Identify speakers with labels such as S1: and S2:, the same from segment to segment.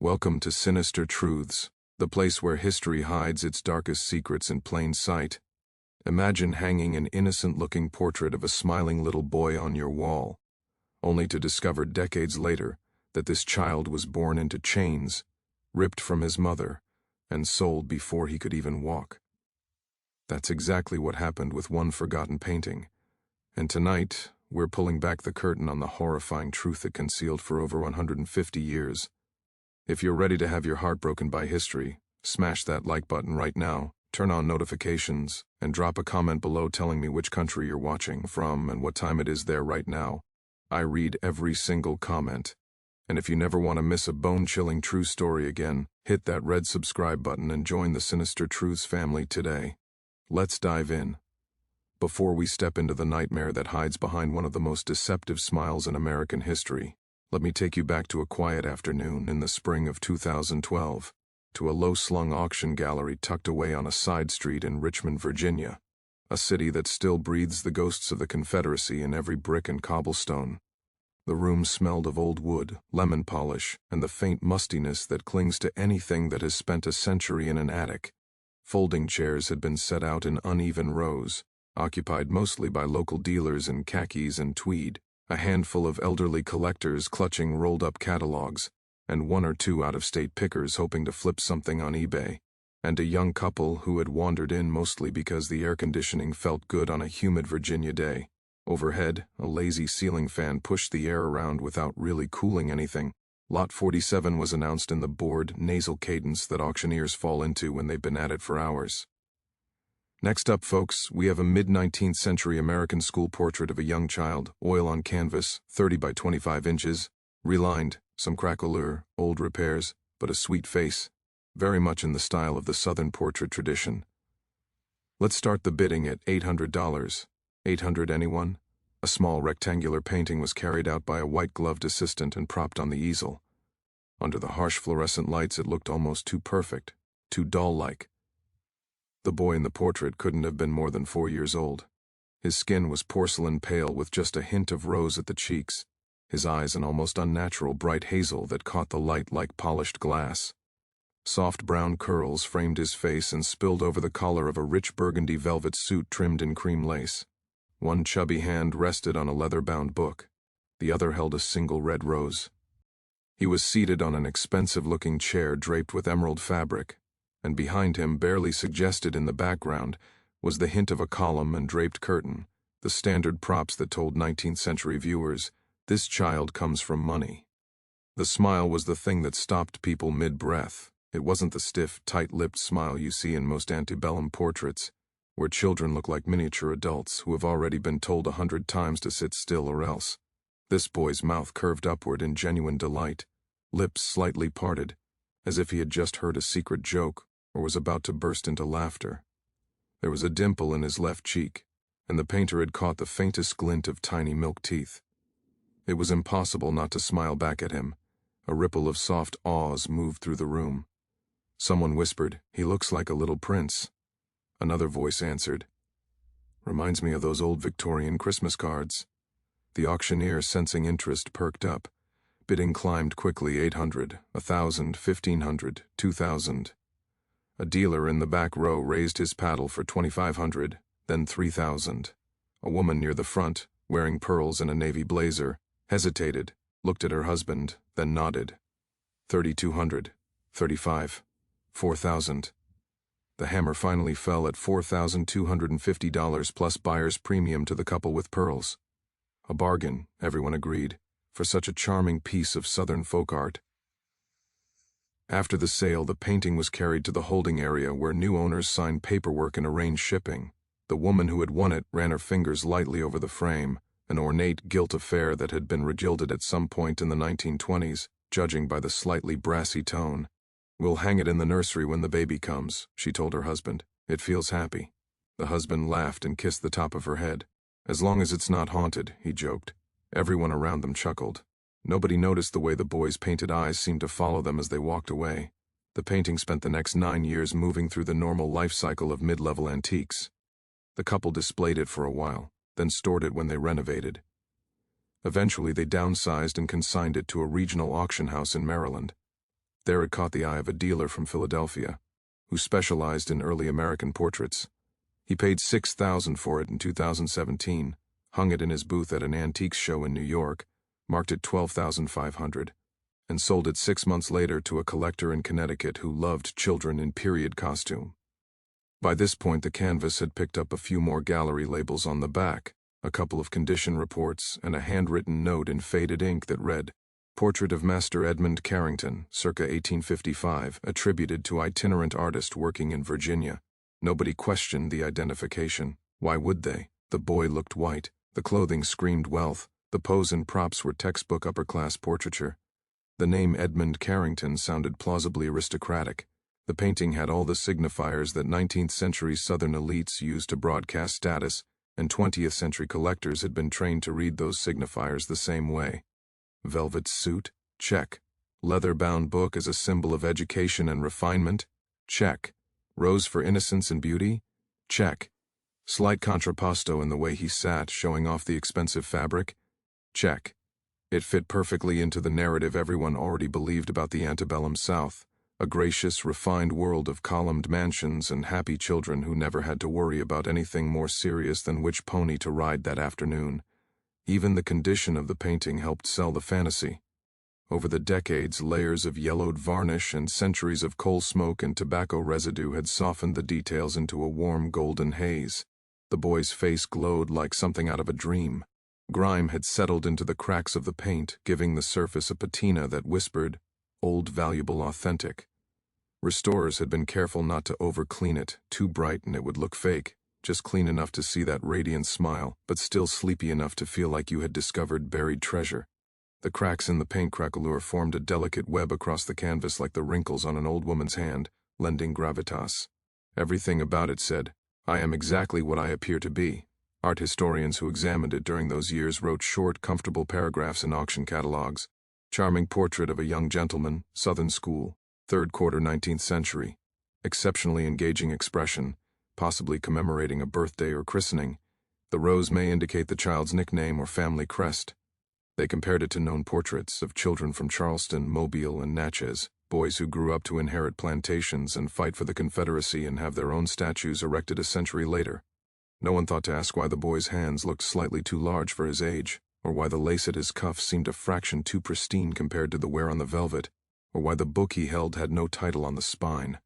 S1: Welcome to Sinister Truths, the place where history hides its darkest secrets in plain sight. Imagine hanging an innocent-looking portrait of a smiling little boy on your wall, only to discover decades later that this child was born into chains, ripped from his mother, and sold before he could even walk. That's exactly what happened with one forgotten painting. And tonight, we're pulling back the curtain on the horrifying truth it concealed for over 150 years. If you're ready to have your heart broken by history, smash that like button right now, turn on notifications, and drop a comment below telling me which country you're watching from and what time it is there right now. I read every single comment. And if you never want to miss a bone-chilling true story again, hit that red subscribe button and join the Sinister Truths family today. Let's dive in. Before we step into the nightmare that hides behind one of the most deceptive smiles in American history, let me take you back to a quiet afternoon in the spring of 2012, to a low-slung auction gallery tucked away on a side street in Richmond, Virginia, a city that still breathes the ghosts of the Confederacy in every brick and cobblestone. The room smelled of old wood, lemon polish, and the faint mustiness that clings to anything that has spent a century in an attic. Folding chairs had been set out in uneven rows, occupied mostly by local dealers in khakis and tweed, a handful of elderly collectors clutching rolled-up catalogs, and one or two out-of-state pickers hoping to flip something on eBay, and a young couple who had wandered in mostly because the air conditioning felt good on a humid Virginia day. Overhead, a lazy ceiling fan pushed the air around without really cooling anything. Lot 47 was announced in the bored, nasal cadence that auctioneers fall into when they've been at it for hours. Next up, folks, we have a mid-19th century American school portrait of a young child, oil on canvas, 30 by 25 inches, relined, some craquelure, old repairs, but a sweet face, very much in the style of the Southern portrait tradition. Let's start the bidding at $800. $800 anyone? A small rectangular painting was carried out by a white-gloved assistant and propped on the easel. Under the harsh fluorescent lights it looked almost too perfect, too doll-like. The boy in the portrait couldn't have been more than 4 years old. His skin was porcelain pale with just a hint of rose at the cheeks, his eyes an almost unnatural bright hazel that caught the light like polished glass. Soft brown curls framed his face and spilled over the collar of a rich burgundy velvet suit trimmed in cream lace. One chubby hand rested on a leather-bound book. The other held a single red rose. He was seated on an expensive-looking chair draped with emerald fabric, and behind him, barely suggested in the background, was the hint of a column and draped curtain, the standard props that told 19th century viewers, this child comes from money. The smile was the thing that stopped people mid-breath. It wasn't the stiff, tight-lipped smile you see in most antebellum portraits, where children look like miniature adults who have already been told 100 times to sit still or else. This boy's mouth curved upward in genuine delight, lips slightly parted, as if he had just heard a secret joke or was about to burst into laughter. There was a dimple in his left cheek, and the painter had caught the faintest glint of tiny milk teeth. It was impossible not to smile back at him. A ripple of soft awes moved through the room. Someone whispered, "He looks like a little prince." Another voice answered, "Reminds me of those old Victorian Christmas cards." The auctioneer, sensing interest, perked up. Bidding climbed quickly. 800, 1,000, 1,500, 2,000. A dealer in the back row raised his paddle for 2,500, then 3,000. A woman near the front, wearing pearls and a navy blazer, hesitated, looked at her husband, then nodded. 3,200, 35, 4,000. The hammer finally fell at $4,250 plus buyer's premium to the couple with pearls. A bargain, everyone agreed, for such a charming piece of Southern folk art. After the sale, the painting was carried to the holding area where new owners signed paperwork and arranged shipping. The woman who had won it ran her fingers lightly over the frame, an ornate gilt affair that had been regilded at some point in the 1920s, judging by the slightly brassy tone. "We'll hang it in the nursery when the baby comes," she told her husband. "It feels happy." The husband laughed and kissed the top of her head. "As long as it's not haunted," he joked. Everyone around them chuckled. Nobody noticed the way the boy's painted eyes seemed to follow them as they walked away. The painting spent the next 9 years moving through the normal life cycle of mid-level antiques. The couple displayed it for a while, then stored it when they renovated. Eventually they downsized and consigned it to a regional auction house in Maryland. There it caught the eye of a dealer from Philadelphia, who specialized in early American portraits. He paid $6,000 for it in 2017, hung it in his booth at an antiques show in New York, marked it $12,500, and sold it 6 months later to a collector in Connecticut who loved children in period costume. By this point, the canvas had picked up a few more gallery labels on the back, a couple of condition reports, and a handwritten note in faded ink that read, "Portrait of Master Edmund Carrington, circa 1855, attributed to itinerant artist working in Virginia." Nobody questioned the identification. Why would they? The boy looked white. The clothing screamed wealth. The pose and props were textbook upper-class portraiture. The name Edmund Carrington sounded plausibly aristocratic. The painting had all the signifiers that 19th-century Southern elites used to broadcast status, and 20th-century collectors had been trained to read those signifiers the same way. Velvet suit? Check. Leather-bound book as a symbol of education and refinement? Check. Rose for innocence and beauty? Check. Slight contrapposto in the way he sat, showing off the expensive fabric? Check. It fit perfectly into the narrative everyone already believed about the antebellum South, a gracious, refined world of columned mansions and happy children who never had to worry about anything more serious than which pony to ride that afternoon. Even the condition of the painting helped sell the fantasy. Over the decades, layers of yellowed varnish and centuries of coal smoke and tobacco residue had softened the details into a warm golden haze. The boy's face glowed like something out of a dream. Grime had settled into the cracks of the paint, giving the surface a patina that whispered, "Old, valuable, authentic." Restorers had been careful not to over-clean it, too bright and it would look fake, just clean enough to see that radiant smile, but still sleepy enough to feel like you had discovered buried treasure. The cracks in the paint craquelure formed a delicate web across the canvas like the wrinkles on an old woman's hand, lending gravitas. Everything about it said, "I am exactly what I appear to be." Art historians who examined it during those years wrote short, comfortable paragraphs in auction catalogs. Charming portrait of a young gentleman, Southern school, third quarter 19th century. Exceptionally engaging expression, possibly commemorating a birthday or christening. The rose may indicate the child's nickname or family crest. They compared it to known portraits of children from Charleston, Mobile, and Natchez, boys who grew up to inherit plantations and fight for the Confederacy and have their own statues erected a century later. No one thought to ask why the boy's hands looked slightly too large for his age, or why the lace at his cuff seemed a fraction too pristine compared to the wear on the velvet, or why the book he held had no title on the spine.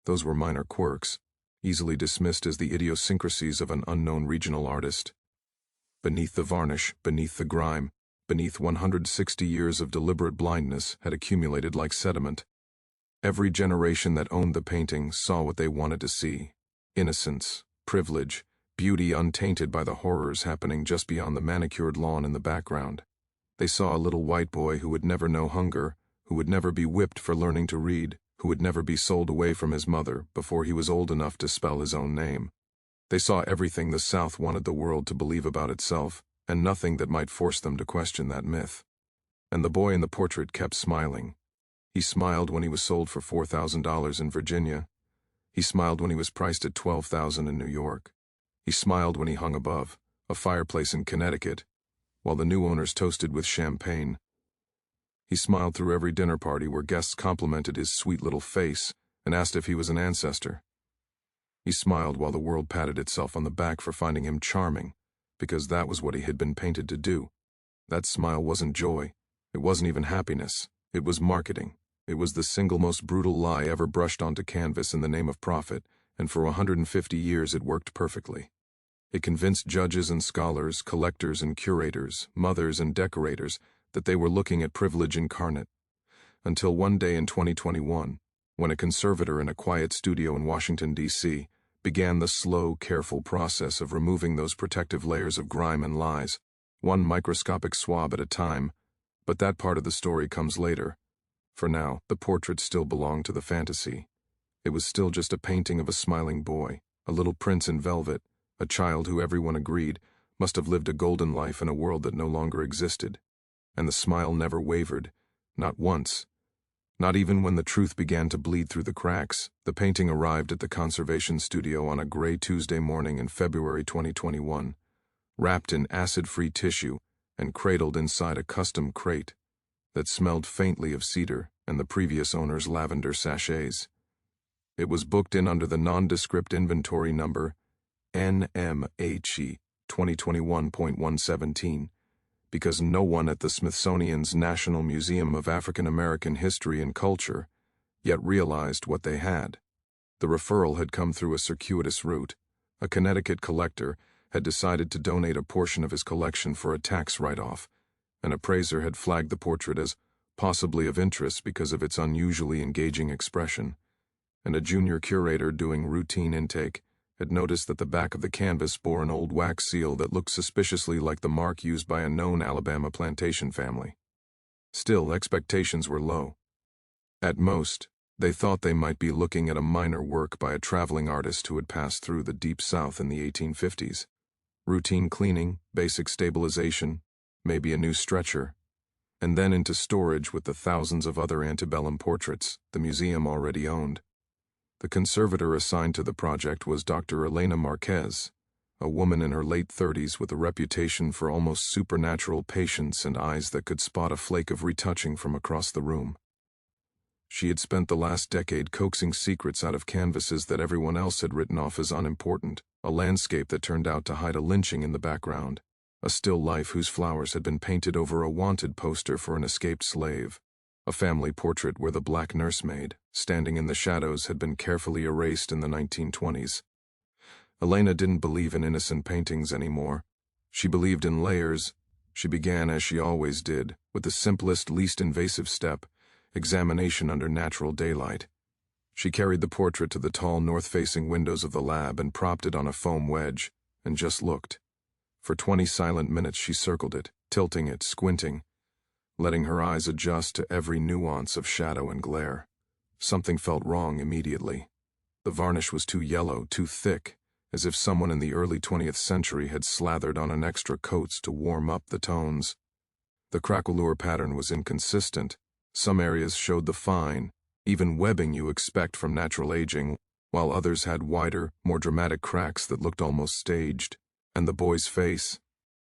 S1: Those were minor quirks, easily dismissed as the idiosyncrasies of an unknown regional artist. Beneath the varnish, beneath the grime, beneath 160 years of deliberate blindness had accumulated like sediment. Every generation that owned the painting saw what they wanted to see: innocence, privilege, beauty untainted by the horrors happening just beyond the manicured lawn in the background. They saw a little white boy who would never know hunger, who would never be whipped for learning to read, who would never be sold away from his mother before he was old enough to spell his own name. They saw everything the South wanted the world to believe about itself, and nothing that might force them to question that myth. And the boy in the portrait kept smiling. He smiled when he was sold for $4,000 in Virginia. He smiled when he was priced at $12,000 in New York. He smiled when he hung above a fireplace in Connecticut, while the new owners toasted with champagne. He smiled through every dinner party where guests complimented his sweet little face and asked if he was an ancestor. He smiled while the world patted itself on the back for finding him charming, because that was what he had been painted to do. That smile wasn't joy. It wasn't even happiness. It was marketing. It was the single most brutal lie ever brushed onto canvas in the name of profit, and for 150 years it worked perfectly. It convinced judges and scholars, collectors and curators, mothers and decorators that they were looking at privilege incarnate. Until one day in 2021, when a conservator in a quiet studio in Washington, D.C., began the slow, careful process of removing those protective layers of grime and lies, one microscopic swab at a time. But that part of the story comes later. For now, the portrait still belonged to the fantasy. It was still just a painting of a smiling boy, a little prince in velvet, a child who everyone agreed must have lived a golden life in a world that no longer existed. And the smile never wavered, not once. Not even when the truth began to bleed through the cracks. The painting arrived at the conservation studio on a gray Tuesday morning in February 2021, wrapped in acid-free tissue and cradled inside a custom crate that smelled faintly of cedar and the previous owner's lavender sachets. It was booked in under the nondescript inventory number NMHE 2021.117 because no one at the Smithsonian's National Museum of African American History and Culture yet realized what they had. The referral had come through a circuitous route. A Connecticut collector had decided to donate a portion of his collection for a tax write-off. An appraiser had flagged the portrait as possibly of interest because of its unusually engaging expression, and a junior curator doing routine intake had noticed that the back of the canvas bore an old wax seal that looked suspiciously like the mark used by a known Alabama plantation family. Still, expectations were low. At most, they thought they might be looking at a minor work by a traveling artist who had passed through the Deep South in the 1850s. Routine cleaning, basic stabilization, maybe a new stretcher, and then into storage with the thousands of other antebellum portraits the museum already owned. The conservator assigned to the project was Dr. Elena Marquez, a woman in her late 30s with a reputation for almost supernatural patience and eyes that could spot a flake of retouching from across the room. She had spent the last decade coaxing secrets out of canvases that everyone else had written off as unimportant, a landscape that turned out to hide a lynching in the background, a still life whose flowers had been painted over a wanted poster for an escaped slave, a family portrait where the black nursemaid, standing in the shadows, had been carefully erased in the 1920s. Elena didn't believe in innocent paintings anymore. She believed in layers. She began, as she always did, with the simplest, least invasive step, examination under natural daylight. She carried the portrait to the tall north-facing windows of the lab and propped it on a foam wedge, and just looked. For 20 silent minutes she circled it, tilting it, squinting, letting her eyes adjust to every nuance of shadow and glare. Something felt wrong immediately. The varnish was too yellow, too thick, as if someone in the early 20th century had slathered on an extra coats to warm up the tones. The craquelure pattern was inconsistent. Some areas showed the fine, even webbing you expect from natural aging, while others had wider, more dramatic cracks that looked almost staged. And the boy's face.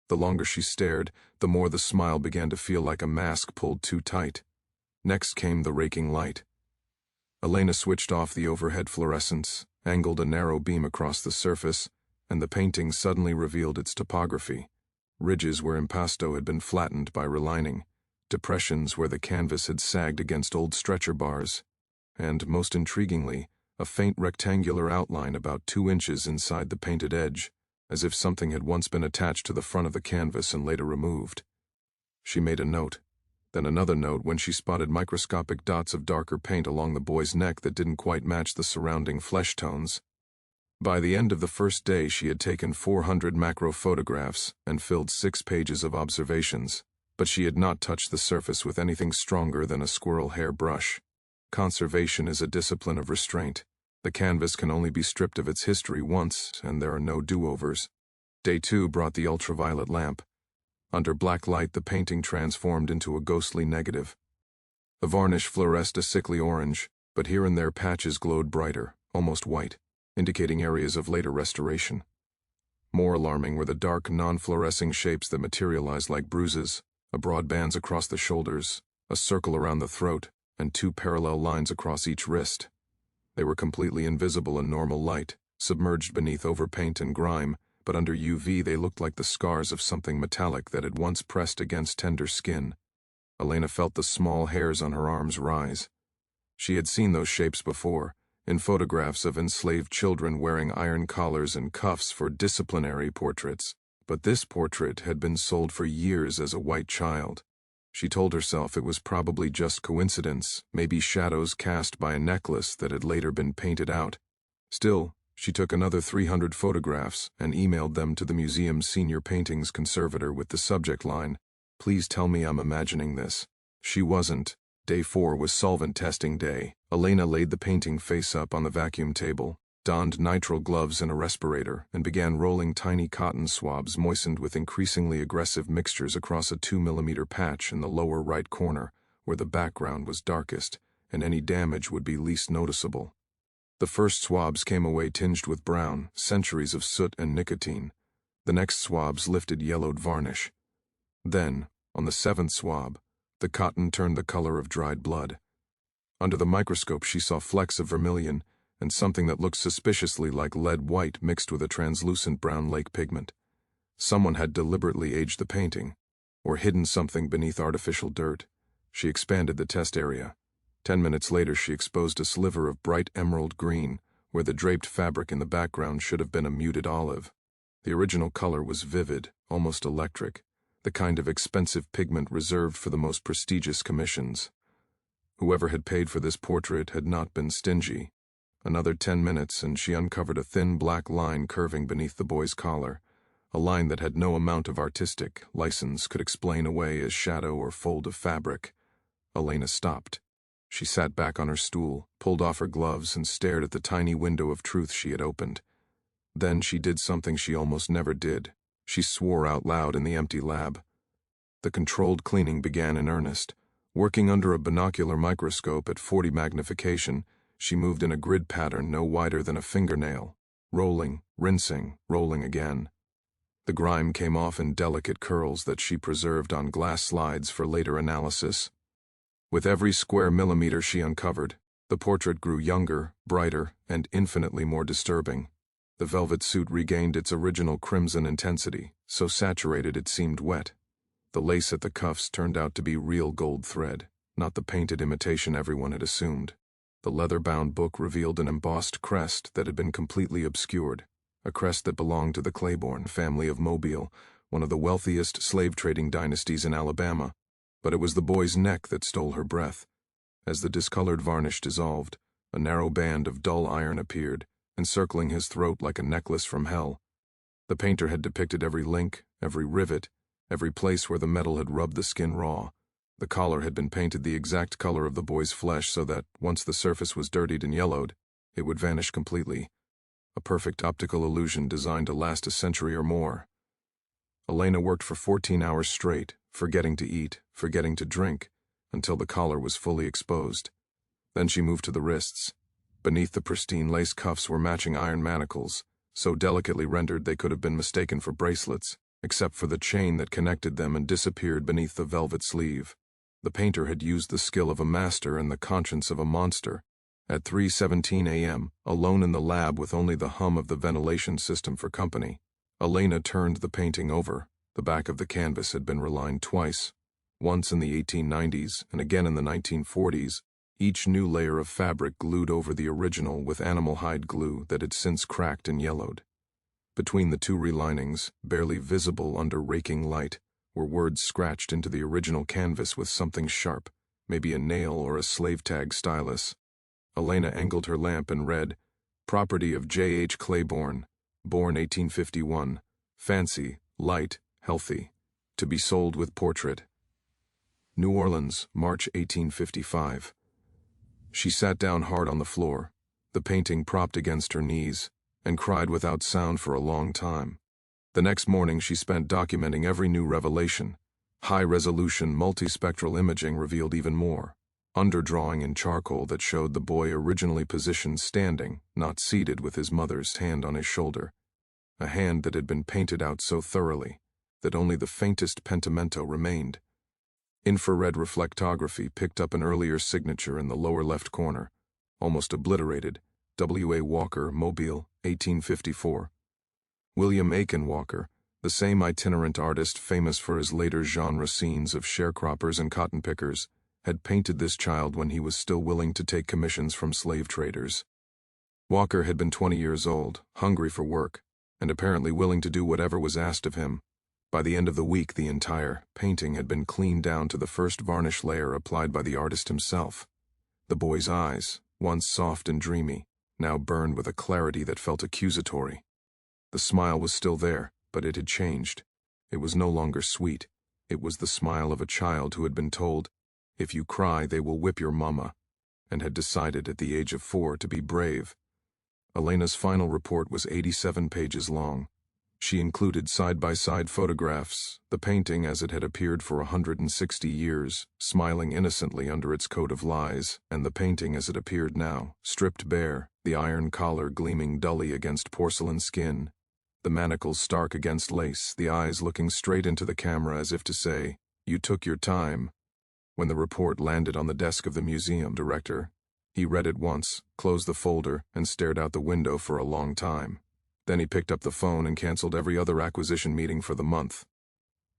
S1: The longer she stared, the more the smile began to feel like a mask pulled too tight. Next came the raking light. Elena switched off the overhead fluorescence, angled a narrow beam across the surface, and the painting suddenly revealed its topography. Ridges where impasto had been flattened by relining, depressions where the canvas had sagged against old stretcher bars, and, most intriguingly, a faint rectangular outline about 2 inches inside the painted edge, as if something had once been attached to the front of the canvas and later removed. She made a note, then another note when she spotted microscopic dots of darker paint along the boy's neck that didn't quite match the surrounding flesh tones. By the end of the first day, she had taken 400 macro photographs and filled 6 pages of observations, but she had not touched the surface with anything stronger than a squirrel hair brush. Conservation is a discipline of restraint. The canvas can only be stripped of its history once, and there are no do-overs. Day 2 brought the ultraviolet lamp. Under black light, the painting transformed into a ghostly negative. The varnish fluoresced a sickly orange, but here and there patches glowed brighter, almost white, indicating areas of later restoration. More alarming were the dark, non-fluorescing shapes that materialized like bruises, broad bands across the shoulders, a circle around the throat, and 2 parallel lines across each wrist. They were completely invisible in normal light, submerged beneath overpaint and grime, but under UV they looked like the scars of something metallic that had once pressed against tender skin. Elena felt the small hairs on her arms rise. She had seen those shapes before, in photographs of enslaved children wearing iron collars and cuffs for disciplinary portraits, but this portrait had been sold for years as a white child. She told herself it was probably just coincidence, maybe shadows cast by a necklace that had later been painted out. Still, she took another 300 photographs and emailed them to the museum's senior paintings conservator with the subject line, "Please tell me I'm imagining this." She wasn't. Day 4 was solvent testing day. Elena laid the painting face up on the vacuum table, donned nitrile gloves and a respirator, and began rolling tiny cotton swabs moistened with increasingly aggressive mixtures across a 2mm patch in the lower right corner, where the background was darkest, and any damage would be least noticeable. The first swabs came away tinged with brown, centuries of soot and nicotine. The next swabs lifted yellowed varnish. Then, on the 7th swab, the cotton turned the color of dried blood. Under the microscope she saw flecks of vermilion and something that looked suspiciously like lead white mixed with a translucent brown lake pigment. Someone had deliberately aged the painting, or hidden something beneath artificial dirt. She expanded the test area. 10 minutes later she exposed a sliver of bright emerald green, where the draped fabric in the background should have been a muted olive. The original color was vivid, almost electric, the kind of expensive pigment reserved for the most prestigious commissions. Whoever had paid for this portrait had not been stingy. Another 10 minutes and she uncovered a thin black line curving beneath the boy's collar, a line that had no amount of artistic license could explain away as shadow or fold of fabric. Elena stopped. She sat back on her stool, pulled off her gloves, and stared at the tiny window of truth she had opened. Then she did something she almost never did. She swore out loud in the empty lab. The controlled cleaning began in earnest. Working under a binocular microscope at 40 magnification, she moved in a grid pattern no wider than a fingernail, rolling, rinsing, rolling again. The grime came off in delicate curls that she preserved on glass slides for later analysis. With every square millimeter she uncovered, the portrait grew younger, brighter, and infinitely more disturbing. The velvet suit regained its original crimson intensity, so saturated it seemed wet. The lace at the cuffs turned out to be real gold thread, not the painted imitation everyone had assumed. The leather-bound book revealed an embossed crest that had been completely obscured, a crest that belonged to the Claiborne family of Mobile, one of the wealthiest slave-trading dynasties in Alabama. But it was the boy's neck that stole her breath. As the discolored varnish dissolved, a narrow band of dull iron appeared, encircling his throat like a necklace from hell. The painter had depicted every link, every rivet, every place where the metal had rubbed the skin raw. The collar had been painted the exact color of the boy's flesh so that, once the surface was dirtied and yellowed, it would vanish completely. A perfect optical illusion designed to last a century or more. Elena worked for 14 hours straight, forgetting to eat, forgetting to drink, until the collar was fully exposed. Then she moved to the wrists. Beneath the pristine lace cuffs were matching iron manacles, so delicately rendered they could have been mistaken for bracelets, except for the chain that connected them and disappeared beneath the velvet sleeve. The painter had used the skill of a master and the conscience of a monster. At 3:17 a.m., alone in the lab with only the hum of the ventilation system for company, Elena turned the painting over. The back of the canvas had been relined twice, once in the 1890s and again in the 1940s, each new layer of fabric glued over the original with animal hide glue that had since cracked and yellowed. Between the two relinings, barely visible under raking light, were words scratched into the original canvas with something sharp, maybe a nail or a slave tag stylus. Elena angled her lamp and read, "Property of J. H. Claiborne, born 1851, fancy, light, healthy, to be sold with portrait. New Orleans, March 1855. She sat down hard on the floor, the painting propped against her knees, and cried without sound for a long time. The next morning she spent documenting every new revelation. High-resolution multispectral imaging revealed even more. Underdrawing in charcoal that showed the boy originally positioned standing, not seated with his mother's hand on his shoulder. A hand that had been painted out so thoroughly that only the faintest pentimento remained. Infrared reflectography picked up an earlier signature in the lower left corner, almost obliterated, W. A. Walker, Mobile, 1854. William Aiken Walker, the same itinerant artist famous for his later genre scenes of sharecroppers and cotton pickers, had painted this child when he was still willing to take commissions from slave traders. Walker had been 20 years old, hungry for work, and apparently willing to do whatever was asked of him. By the end of the week, the entire painting had been cleaned down to the first varnish layer applied by the artist himself. The boy's eyes, once soft and dreamy, now burned with a clarity that felt accusatory. The smile was still there, but it had changed. It was no longer sweet. It was the smile of a child who had been told, "If you cry, they will whip your mama," and had decided at the age of 4 to be brave. Elena's final report was 87 pages long. She included side-by-side photographs, the painting as it had appeared for 160 years, smiling innocently under its coat of lies, and the painting as it appeared now, stripped bare, the iron collar gleaming dully against porcelain skin, the manacles stark against lace, the eyes looking straight into the camera as if to say, "You took your time." When the report landed on the desk of the museum director, He read it once, closed the folder, and stared out the window for a long time. Then he picked up the phone and canceled every other acquisition meeting for the month.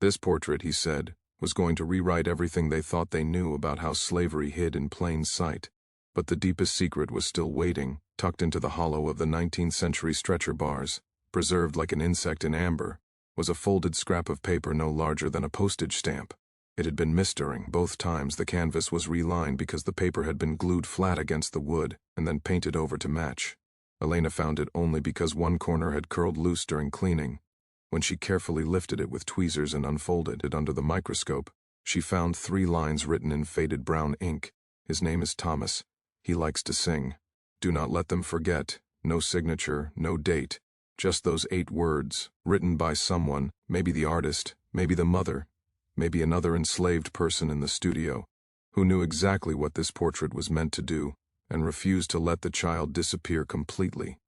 S1: This portrait, he said, was going to rewrite everything they thought they knew about how slavery hid in plain sight. But the deepest secret was still waiting, tucked into the hollow of the 19th century stretcher bars, preserved like an insect in amber, was a folded scrap of paper no larger than a postage stamp. It had been mistering. Both times the canvas was relined because the paper had been glued flat against the wood and then painted over to match. Elena found it only because one corner had curled loose during cleaning. When she carefully lifted it with tweezers and unfolded it under the microscope, she found 3 lines written in faded brown ink. His name is Thomas. He likes to sing. Do not let them forget. No signature, no date. Just those 8 words, written by someone, maybe the artist, maybe the mother, maybe another enslaved person in the studio, who knew exactly what this portrait was meant to do, and refused to let the child disappear completely.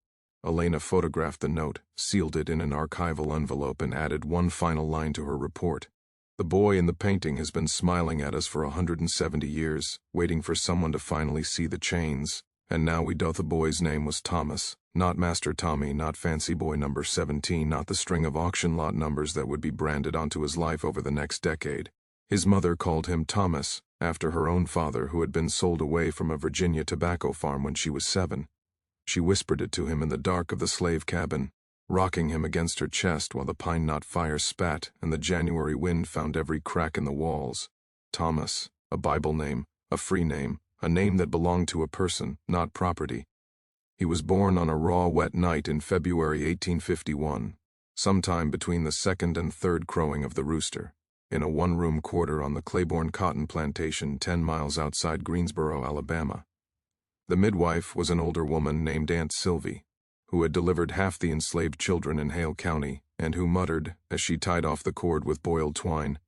S1: Elena photographed the note, sealed it in an archival envelope, and added one final line to her report. The boy in the painting has been smiling at us for 170 years, waiting for someone to finally see the chains, and now we know the boy's name was Thomas, not Master Tommy, not Fancy Boy number 17, not the string of auction lot numbers that would be branded onto his life over the next decade. His mother called him Thomas, after her own father, who had been sold away from a Virginia tobacco farm when she was 7. She whispered it to him in the dark of the slave cabin, rocking him against her chest while the pine knot fire spat and the January wind found every crack in the walls. Thomas, a Bible name, a free name, a name that belonged to a person, not property. He was born on a raw, wet night in February 1851, sometime between the 2nd and 3rd crowing of the rooster, in a 1-room quarter on the Claiborne cotton plantation 10 miles outside Greensboro, Alabama. The midwife was an older woman named Aunt Sylvie, who had delivered half the enslaved children in Hale County, and who muttered, as she tied off the cord with boiled twine,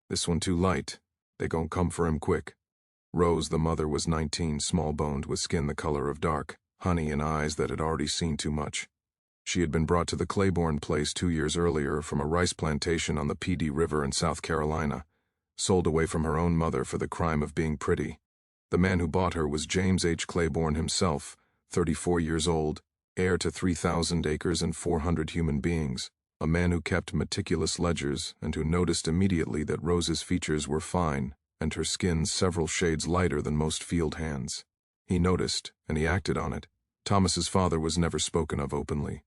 S1: "This one too light. They gon' come for him quick." Rose, the mother, was 19, small-boned, with skin the color of dark honey and eyes that had already seen too much. She had been brought to the Claiborne place 2 years earlier from a rice plantation on the PD River in South Carolina, sold away from her own mother for the crime of being pretty. The man who bought her was James H. Claiborne himself, 34 years old, heir to 3,000 acres and 400 human beings, a man who kept meticulous ledgers and who noticed immediately that Rose's features were fine and her skin several shades lighter than most field hands. He noticed, and he acted on it. Thomas's father was never spoken of openly.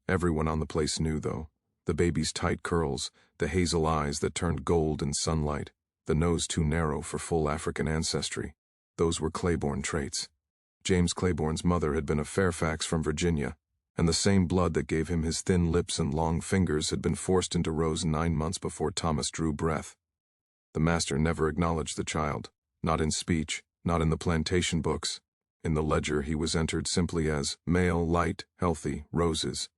S1: Everyone on the place knew, though. The baby's tight curls, the hazel eyes that turned gold in sunlight, the nose too narrow for full African ancestry. Those were Claiborne traits. James Claiborne's mother had been a Fairfax from Virginia, and the same blood that gave him his thin lips and long fingers had been forced into Rose 9 months before Thomas drew breath. The master never acknowledged the child, not in speech, not in the plantation books. In the ledger he was entered simply as male, light, healthy, Roses.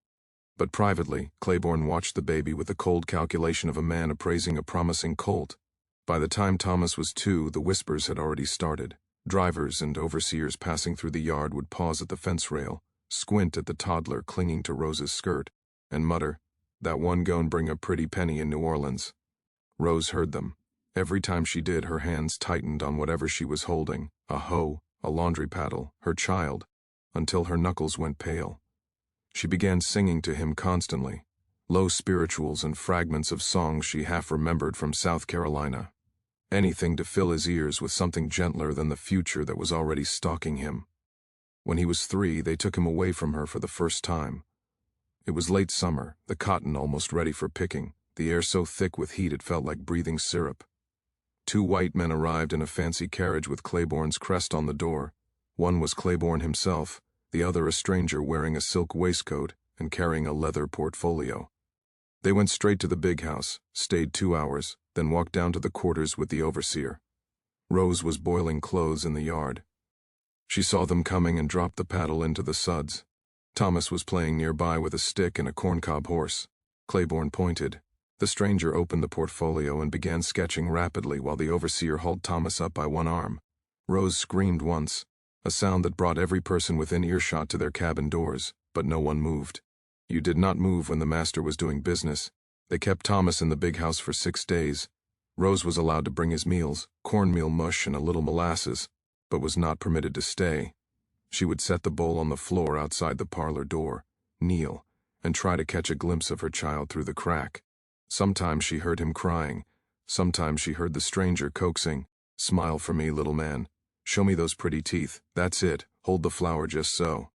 S1: But privately, Claiborne watched the baby with the cold calculation of a man appraising a promising colt. By the time Thomas was 2, the whispers had already started. Drivers and overseers passing through the yard would pause at the fence rail, squint at the toddler clinging to Rose's skirt, and mutter, "That one gon' bring a pretty penny in New Orleans." Rose heard them. Every time she did, her hands tightened on whatever she was holding, a hoe, a laundry paddle, her child, until her knuckles went pale. She began singing to him constantly, low spirituals and fragments of songs she half remembered from South Carolina. Anything to fill his ears with something gentler than the future that was already stalking him. When he was 3, they took him away from her for the first time. It was late summer, the cotton almost ready for picking, the air so thick with heat it felt like breathing syrup. 2 white men arrived in a fancy carriage with Claiborne's crest on the door. One was Claiborne himself, the other a stranger wearing a silk waistcoat and carrying a leather portfolio. They went straight to the big house, stayed 2 hours, then walked down to the quarters with the overseer. Rose was boiling clothes in the yard. She saw them coming and dropped the paddle into the suds. Thomas was playing nearby with a stick and a corncob horse. Claiborne pointed. The stranger opened the portfolio and began sketching rapidly while the overseer hauled Thomas up by one arm. Rose screamed once, a sound that brought every person within earshot to their cabin doors, but no one moved. You did not move when the master was doing business. They kept Thomas in the big house for 6 days. Rose was allowed to bring his meals, cornmeal mush and a little molasses. but was not permitted to stay. She would set the bowl on the floor outside the parlor door, kneel, and try to catch a glimpse of her child through the crack. Sometimes she heard him crying. Sometimes she heard the stranger coaxing, "Smile for me, little man. Show me those pretty teeth. That's it. Hold the flower just so."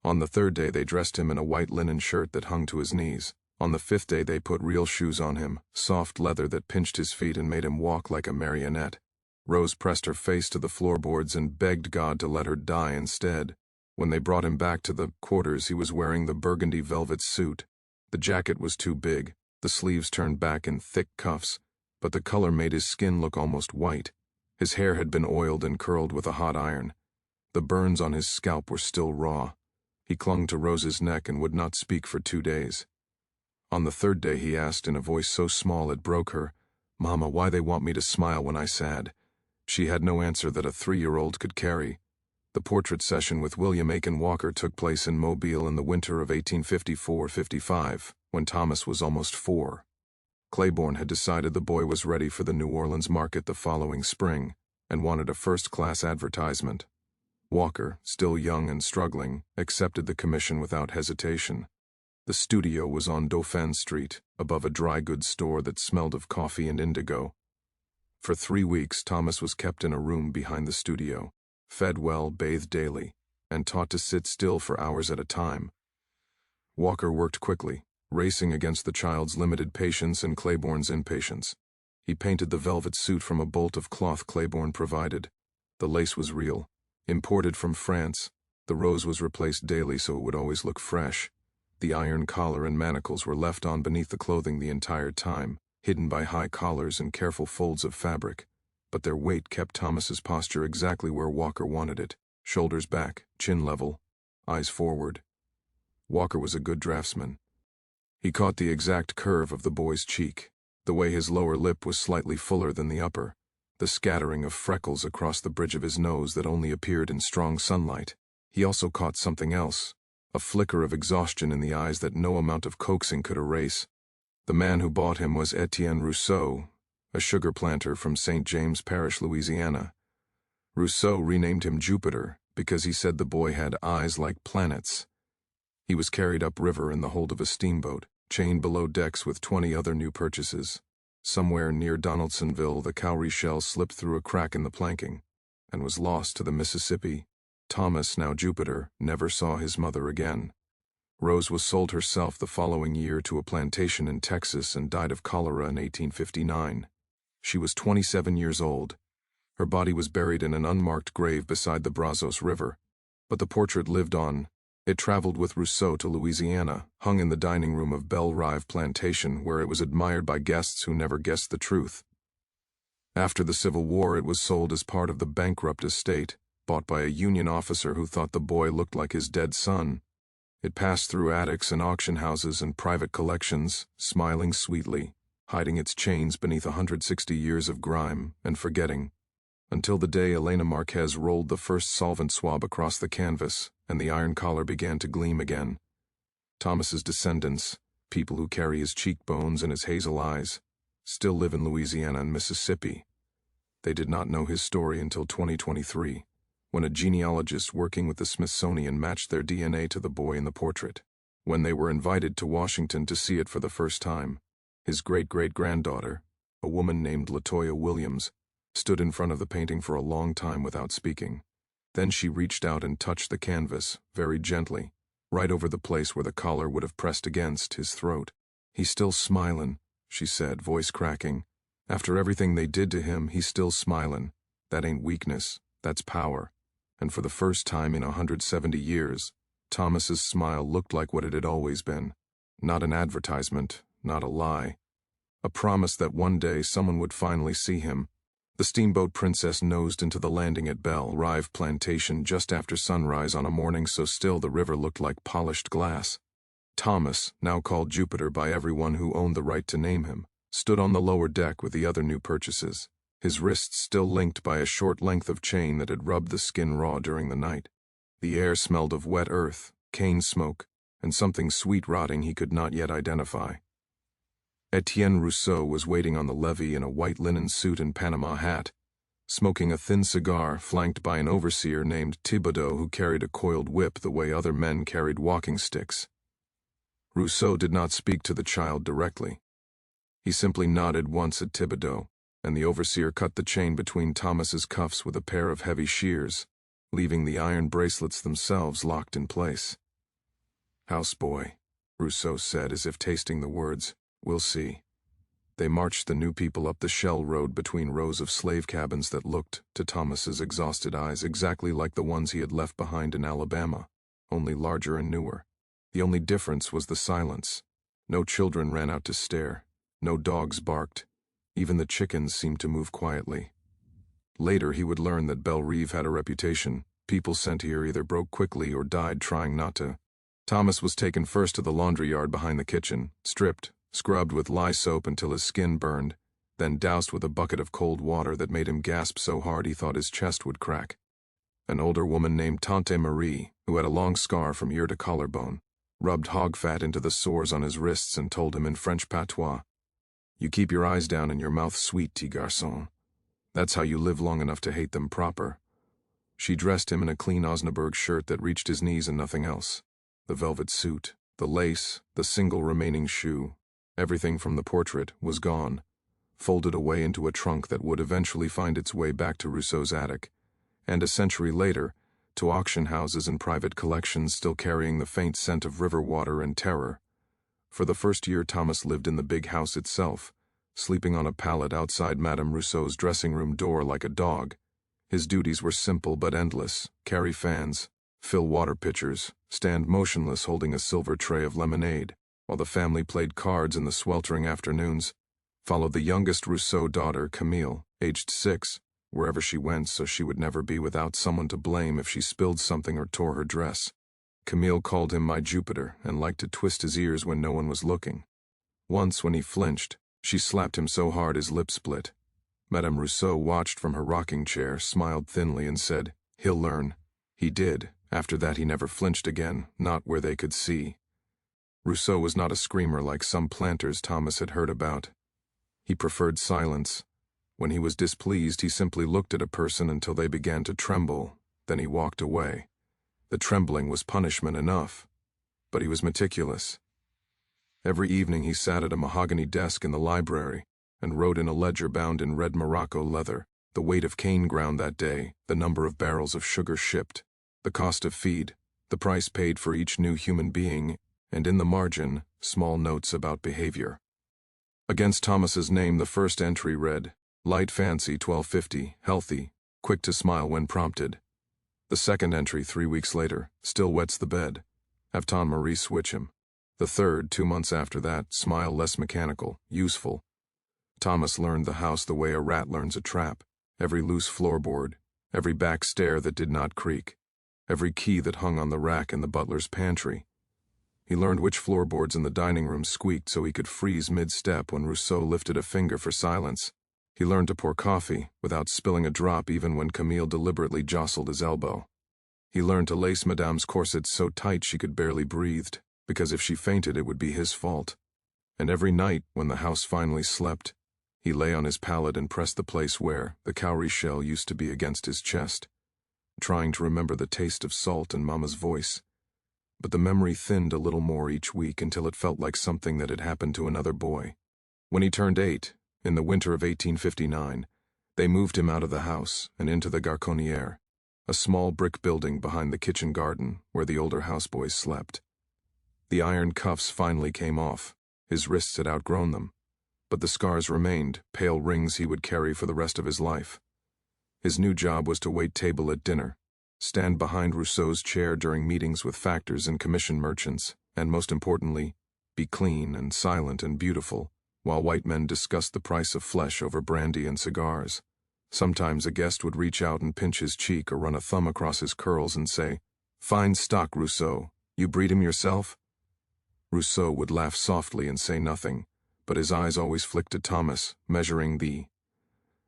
S1: On the third day they dressed him in a white linen shirt that hung to his knees. On the fifth day they put real shoes on him, soft leather that pinched his feet and made him walk like a marionette. Rose pressed her face to the floorboards and begged God to let her die instead. When they brought him back to the quarters, he was wearing the burgundy velvet suit. The jacket was too big, the sleeves turned back in thick cuffs, but the color made his skin look almost white. His hair had been oiled and curled with a hot iron. The burns on his scalp were still raw. He clung to Rose's neck and would not speak for 2 days. On the third day he asked in a voice so small it broke her, "Mama, why they want me to smile when I sad?" She had no answer that a 3-year-old could carry. The portrait session with William Aiken Walker took place in Mobile in the winter of 1854-55, when Thomas was almost 4. Claiborne had decided the boy was ready for the New Orleans market the following spring, and wanted a first-class advertisement. Walker, still young and struggling, accepted the commission without hesitation. The studio was on Dauphin Street, above a dry goods store that smelled of coffee and indigo. For 3 weeks, Thomas was kept in a room behind the studio, fed well, bathed daily, and taught to sit still for hours at a time. Walker worked quickly, racing against the child's limited patience and Claiborne's impatience. He painted the velvet suit from a bolt of cloth Claiborne provided. The lace was real, imported from France. The rose was replaced daily so it would always look fresh. The iron collar and manacles were left on beneath the clothing the entire time, hidden by high collars and careful folds of fabric, but their weight kept Thomas's posture exactly where Walker wanted it, shoulders back, chin level, eyes forward. Walker was a good draftsman. He caught the exact curve of the boy's cheek, the way his lower lip was slightly fuller than the upper, the scattering of freckles across the bridge of his nose that only appeared in strong sunlight. He also caught something else, a flicker of exhaustion in the eyes that no amount of coaxing could erase. The man who bought him was Etienne Rousseau, a sugar planter from St. James Parish, Louisiana. Rousseau renamed him Jupiter because he said the boy had eyes like planets. He was carried upriver in the hold of a steamboat, chained below decks with 20 other new purchases. Somewhere near Donaldsonville, the cowrie shell slipped through a crack in the planking and was lost to the Mississippi. Thomas, now Jupiter, never saw his mother again. Rose was sold herself the following year to a plantation in Texas and died of cholera in 1859. She was 27 years old. Her body was buried in an unmarked grave beside the Brazos River, but the portrait lived on. It traveled with Rousseau to Louisiana, hung in the dining room of Belle Rive Plantation, where it was admired by guests who never guessed the truth. After the Civil War, it was sold as part of the bankrupt estate, bought by a Union officer who thought the boy looked like his dead son. It passed through attics and auction houses and private collections, smiling sweetly, hiding its chains beneath 160 years of grime and forgetting, until the day Elena Marquez rolled the first solvent swab across the canvas and the iron collar began to gleam again. Thomas's descendants, people who carry his cheekbones and his hazel eyes, still live in Louisiana and Mississippi. They did not know his story until 2023. When a genealogist working with the Smithsonian matched their DNA to the boy in the portrait. When they were invited to Washington to see it for the first time, his great-great-granddaughter, a woman named Latoya Williams, stood in front of the painting for a long time without speaking. Then she reached out and touched the canvas, very gently, right over the place where the collar would have pressed against his throat. "He's still smilin'," she said, voice cracking. "After everything they did to him, he's still smilin'. That ain't weakness, that's power." And for the first time in 170 years, Thomas's smile looked like what it had always been. Not an advertisement, not a lie. A promise that one day someone would finally see him. The steamboat Princess nosed into the landing at Belle Rive Plantation just after sunrise on a morning so still the river looked like polished glass. Thomas, now called Jupiter by everyone who owned the right to name him, stood on the lower deck with the other new purchases, his wrists still linked by a short length of chain that had rubbed the skin raw during the night. The air smelled of wet earth, cane smoke, and something sweet rotting he could not yet identify. Etienne Rousseau was waiting on the levee in a white linen suit and Panama hat. smoking a thin cigar flanked by an overseer named Thibodeau who carried a coiled whip the way other men carried walking sticks. Rousseau did not speak to the child directly. He simply nodded once at Thibodeau, and the overseer cut the chain between Thomas's cuffs with a pair of heavy shears, leaving the iron bracelets themselves locked in place. "Houseboy," Rousseau said as if tasting the words, "we'll see." They marched the new people up the shell road between rows of slave cabins that looked, to Thomas's exhausted eyes, exactly like the ones he had left behind in Alabama, only larger and newer. The only difference was the silence. No children ran out to stare. No dogs barked. Even the chickens seemed to move quietly. Later he would learn that Belle Reve had a reputation. People sent here either broke quickly or died trying not to. Thomas was taken first to the laundry yard behind the kitchen, stripped, scrubbed with lye soap until his skin burned, then doused with a bucket of cold water that made him gasp so hard he thought his chest would crack. An older woman named Tante Marie, who had a long scar from ear to collarbone, rubbed hog fat into the sores on his wrists and told him in French patois, "You keep your eyes down and your mouth sweet, petit garçon. That's how you live long enough to hate them proper." She dressed him in a clean Osnaburg shirt that reached his knees and nothing else. The velvet suit, the lace, the single remaining shoe, everything from the portrait was gone, folded away into a trunk that would eventually find its way back to Rousseau's attic, and a century later, to auction houses and private collections still carrying the faint scent of river water and terror. For the first year Thomas lived in the big house itself, sleeping on a pallet outside Madame Rousseau's dressing room door like a dog. His duties were simple but endless: carry fans, fill water pitchers, stand motionless holding a silver tray of lemonade, while the family played cards in the sweltering afternoons, followed the youngest Rousseau daughter, Camille, aged 6, wherever she went so she would never be without someone to blame if she spilled something or tore her dress. Camille called him my Jupiter and liked to twist his ears when no one was looking. Once, when he flinched, she slapped him so hard his lip split. Madame Rousseau watched from her rocking chair, smiled thinly, and said, "He'll learn." He did. After that he never flinched again, not where they could see. Rousseau was not a screamer like some planters Thomas had heard about. He preferred silence. When he was displeased, he simply looked at a person until they began to tremble, then he walked away. The trembling was punishment enough, but he was meticulous. Every evening he sat at a mahogany desk in the library and wrote in a ledger bound in red Morocco leather the weight of cane ground that day, the number of barrels of sugar shipped, the cost of feed, the price paid for each new human being, and in the margin, small notes about behavior. Against Thomas's name the first entry read, "Light fancy 1250, healthy, quick to smile when prompted." The second entry 3 weeks later, "Still wets the bed. Have Tante Marie switch him." The third, 2 months after that, "Smile less mechanical, useful." Thomas learned the house the way a rat learns a trap. Every loose floorboard, every back stair that did not creak, every key that hung on the rack in the butler's pantry. He learned which floorboards in the dining room squeaked so he could freeze mid-step when Rousseau lifted a finger for silence. He learned to pour coffee without spilling a drop even when Camille deliberately jostled his elbow. He learned to lace Madame's corsets so tight she could barely breathe, because if she fainted it would be his fault. And every night, when the house finally slept, he lay on his pallet and pressed the place where the cowrie shell used to be against his chest, trying to remember the taste of salt and Mama's voice. But the memory thinned a little more each week until it felt like something that had happened to another boy. When he turned 8, in the winter of 1859, they moved him out of the house and into the Garconniere, a small brick building behind the kitchen garden where the older houseboys slept. The iron cuffs finally came off. His wrists had outgrown them, but the scars remained, pale rings he would carry for the rest of his life. His new job was to wait table at dinner, stand behind Rousseau's chair during meetings with factors and commission merchants, and most importantly, be clean and silent and beautiful, while white men discussed the price of flesh over brandy and cigars. Sometimes a guest would reach out and pinch his cheek or run a thumb across his curls and say, "Fine stock, Rousseau. You breed him yourself?" Rousseau would laugh softly and say nothing, but his eyes always flicked to Thomas, measuring the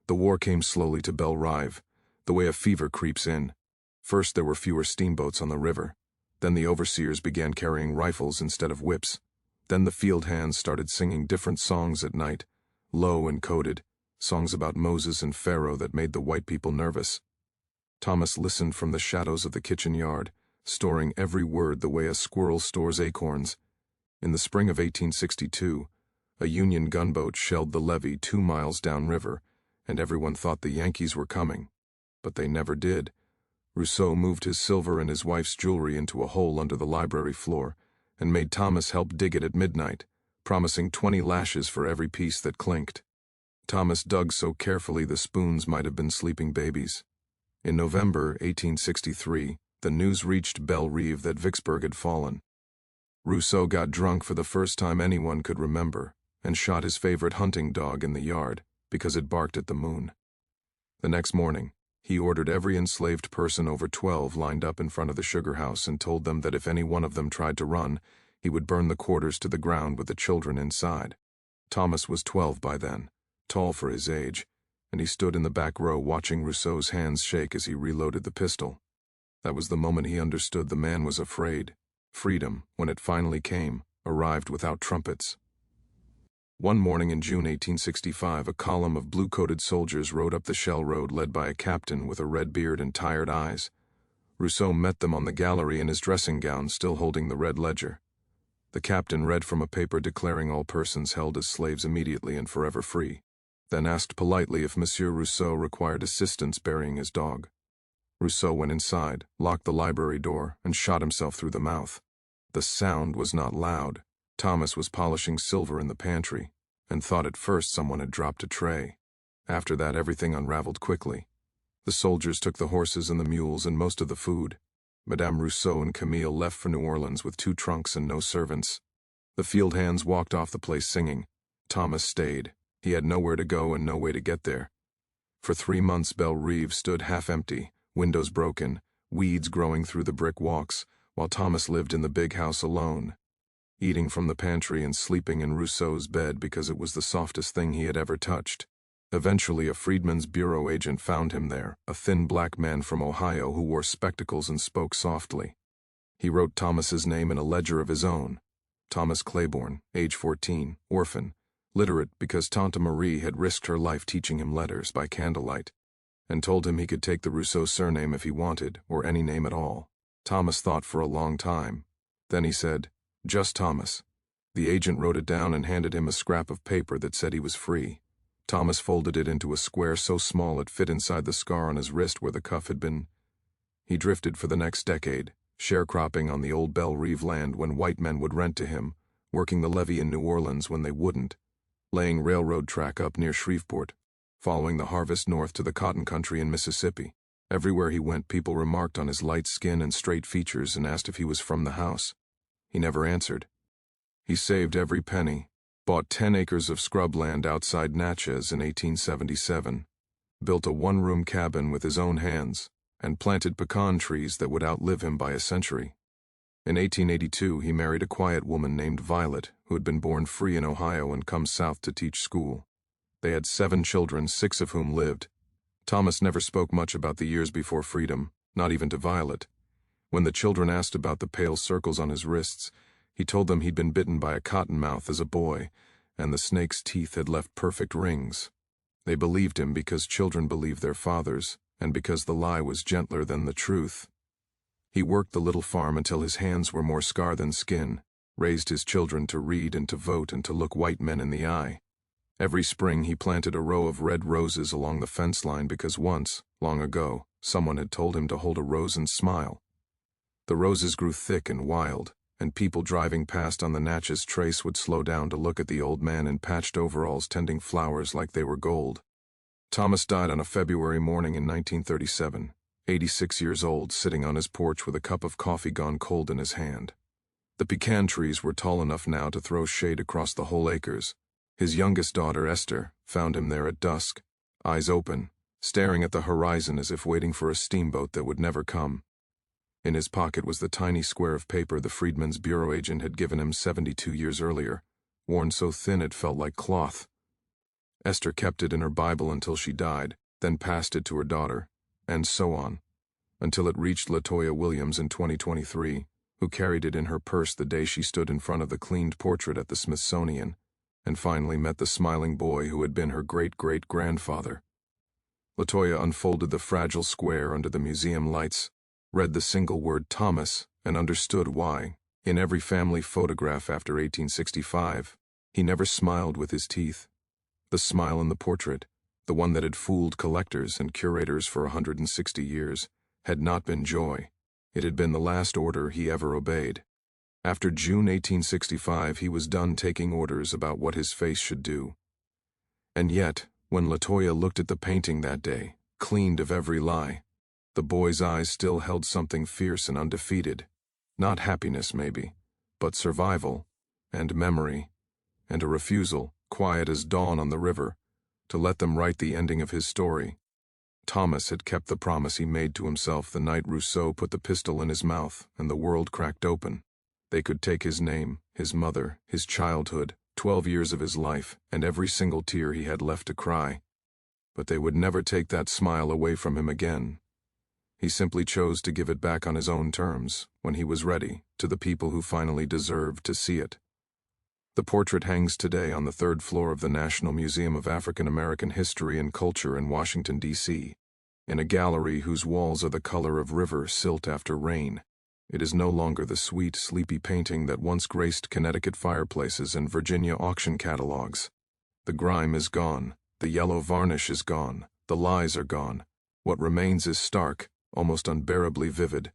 S1: war came slowly to Belle Rive, the way a fever creeps in. First there were fewer steamboats on the river. Then the overseers began carrying rifles instead of whips. Then the field hands started singing different songs at night, low and coded, songs about Moses and Pharaoh that made the white people nervous. Thomas listened from the shadows of the kitchen yard, storing every word the way a squirrel stores acorns. In the spring of 1862, a Union gunboat shelled the levee 2 miles downriver, and everyone thought the Yankees were coming. But they never did. Rousseau moved his silver and his wife's jewelry into a hole under the library floor, and made Thomas help dig it at midnight, promising 20 lashes for every piece that clinked. Thomas dug so carefully the spoons might have been sleeping babies. In November 1863, the news reached Belle Reve that Vicksburg had fallen. Rousseau got drunk for the first time anyone could remember, and shot his favorite hunting dog in the yard because it barked at the moon. The next morning, he ordered every enslaved person over 12 lined up in front of the sugar house and told them that if any one of them tried to run, he would burn the quarters to the ground with the children inside. Thomas was 12 by then, tall for his age, and he stood in the back row watching Rousseau's hands shake as he reloaded the pistol. That was the moment he understood the man was afraid. Freedom, when it finally came, arrived without trumpets. One morning in June 1865, a column of blue-coated soldiers rode up the Shell Road led by a captain with a red beard and tired eyes. Rousseau met them on the gallery in his dressing gown, still holding the red ledger. The captain read from a paper declaring all persons held as slaves immediately and forever free, then asked politely if Monsieur Rousseau required assistance burying his dog. Rousseau went inside, locked the library door, and shot himself through the mouth. The sound was not loud. Thomas was polishing silver in the pantry, and thought at first someone had dropped a tray. After that, everything unraveled quickly. The soldiers took the horses and the mules and most of the food. Madame Rousseau and Camille left for New Orleans with 2 trunks and no servants. The field hands walked off the place singing. Thomas stayed. He had nowhere to go and no way to get there. For 3 months Belle Reve stood half empty, windows broken, weeds growing through the brick walks, while Thomas lived in the big house alone, eating from the pantry and sleeping in Rousseau's bed because it was the softest thing he had ever touched. Eventually, a Freedmen's Bureau agent found him there, a thin black man from Ohio who wore spectacles and spoke softly. He wrote Thomas's name in a ledger of his own. Thomas Claiborne, age 14, orphan, literate because Tante Marie had risked her life teaching him letters by candlelight, and told him he could take the Rousseau surname if he wanted, or any name at all. Thomas thought for a long time. Then he said, "Just Thomas." The agent wrote it down and handed him a scrap of paper that said he was free. Thomas folded it into a square so small it fit inside the scar on his wrist where the cuff had been. He drifted for the next decade, sharecropping on the old Belle Reve land when white men would rent to him, working the levee in New Orleans when they wouldn't, laying railroad track up near Shreveport, following the harvest north to the cotton country in Mississippi. Everywhere he went, people remarked on his light skin and straight features and asked if he was from the house. He never answered. He saved every penny, bought 10 acres of scrubland outside Natchez in 1877, built a 1-room cabin with his own hands, and planted pecan trees that would outlive him by a century. In 1882, he married a quiet woman named Violet, who had been born free in Ohio and come south to teach school. They had 7 children, 6 of whom lived. Thomas never spoke much about the years before freedom, not even to Violet. When the children asked about the pale circles on his wrists, he told them he'd been bitten by a cottonmouth as a boy, and the snake's teeth had left perfect rings. They believed him because children believe their fathers, and because the lie was gentler than the truth. He worked the little farm until his hands were more scar than skin, raised his children to read and to vote and to look white men in the eye. Every spring he planted a row of red roses along the fence line because once, long ago, someone had told him to hold a rose and smile. The roses grew thick and wild, and people driving past on the Natchez Trace would slow down to look at the old man in patched overalls tending flowers like they were gold. Thomas died on a February morning in 1937, 86 years old, sitting on his porch with a cup of coffee gone cold in his hand. The pecan trees were tall enough now to throw shade across the whole acres. His youngest daughter, Esther, found him there at dusk, eyes open, staring at the horizon as if waiting for a steamboat that would never come. In his pocket was the tiny square of paper the Freedmen's Bureau agent had given him 72 years earlier, worn so thin it felt like cloth. Esther kept it in her Bible until she died, then passed it to her daughter, and so on, until it reached LaToya Williams in 2023, who carried it in her purse the day she stood in front of the cleaned portrait at the Smithsonian. and finally met the smiling boy who had been her great-great-grandfather. Latoya unfolded the fragile square under the museum lights, read the single word Thomas, and understood why, in every family photograph after 1865, he never smiled with his teeth. The smile in the portrait, the one that had fooled collectors and curators for 160 years, had not been joy. It had been the last order he ever obeyed. After June 1865, he was done taking orders about what his face should do. And yet, when Latoya looked at the painting that day, cleaned of every lie, the boy's eyes still held something fierce and undefeated. Not happiness, maybe, but survival, and memory, and a refusal, quiet as dawn on the river, to let them write the ending of his story. Thomas had kept the promise he made to himself the night Rousseau put the pistol in his mouth and the world cracked open. They could take his name, his mother, his childhood, 12 years of his life, and every single tear he had left to cry. But they would never take that smile away from him again. He simply chose to give it back on his own terms, when he was ready, to the people who finally deserved to see it. The portrait hangs today on the 3rd floor of the National Museum of African American History and Culture in Washington, D.C., in a gallery whose walls are the color of river silt after rain. It is no longer the sweet, sleepy painting that once graced Connecticut fireplaces and Virginia auction catalogs. The grime is gone, the yellow varnish is gone, the lies are gone. What remains is stark, almost unbearably vivid.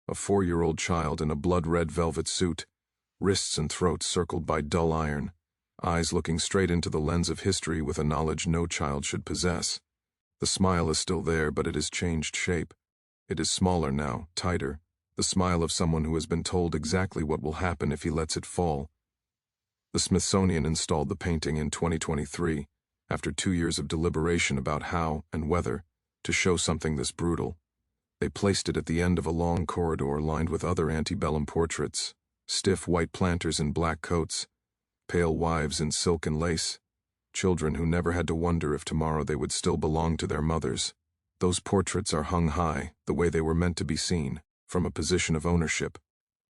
S1: A 4-year-old child in a blood-red velvet suit, wrists and throat circled by dull iron, eyes looking straight into the lens of history with a knowledge no child should possess. The smile is still there, but it has changed shape. It is smaller now, tighter, the smile of someone who has been told exactly what will happen if he lets it fall. The Smithsonian installed the painting in 2023, after 2 years of deliberation about how and whether to show something this brutal. They placed it at the end of a long corridor lined with other antebellum portraits, stiff white planters in black coats, pale wives in silk and lace, children who never had to wonder if tomorrow they would still belong to their mothers. Those portraits are hung high, the way they were meant to be seen, from a position of ownership.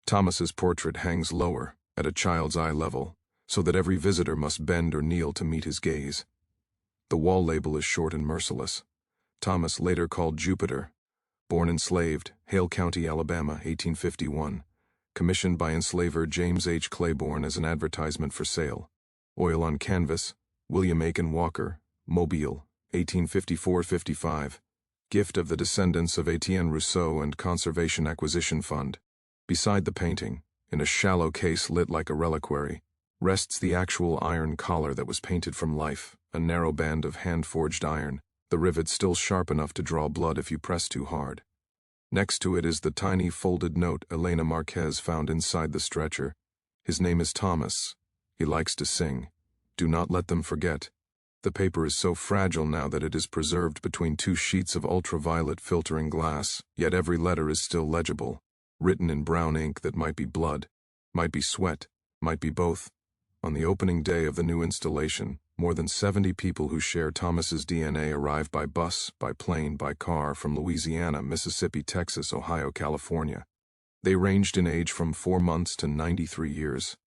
S1: Thomas's portrait hangs lower, at a child's eye level, so that every visitor must bend or kneel to meet his gaze. The wall label is short and merciless. Thomas, later called Jupiter, born enslaved, Hale County, Alabama, 1851. Commissioned by enslaver James H. Claiborne as an advertisement for sale. Oil on canvas, William Aiken Walker, Mobile, 1854-55. Gift of the descendants of Etienne Rousseau and Conservation Acquisition Fund. Beside the painting, in a shallow case lit like a reliquary, rests the actual iron collar that was painted from life, a narrow band of hand-forged iron, the rivet still sharp enough to draw blood if you press too hard. Next to it is the tiny folded note Elena Marquez found inside the stretcher. His name is Thomas. He likes to sing. Do not let them forget. The paper is so fragile now that it is preserved between 2 sheets of ultraviolet filtering glass, yet every letter is still legible, written in brown ink that might be blood, might be sweat, might be both. On the opening day of the new installation, more than 70 people who share Thomas's DNA arrived by bus, by plane, by car from Louisiana, Mississippi, Texas, Ohio, California. They ranged in age from 4 months to 93 years.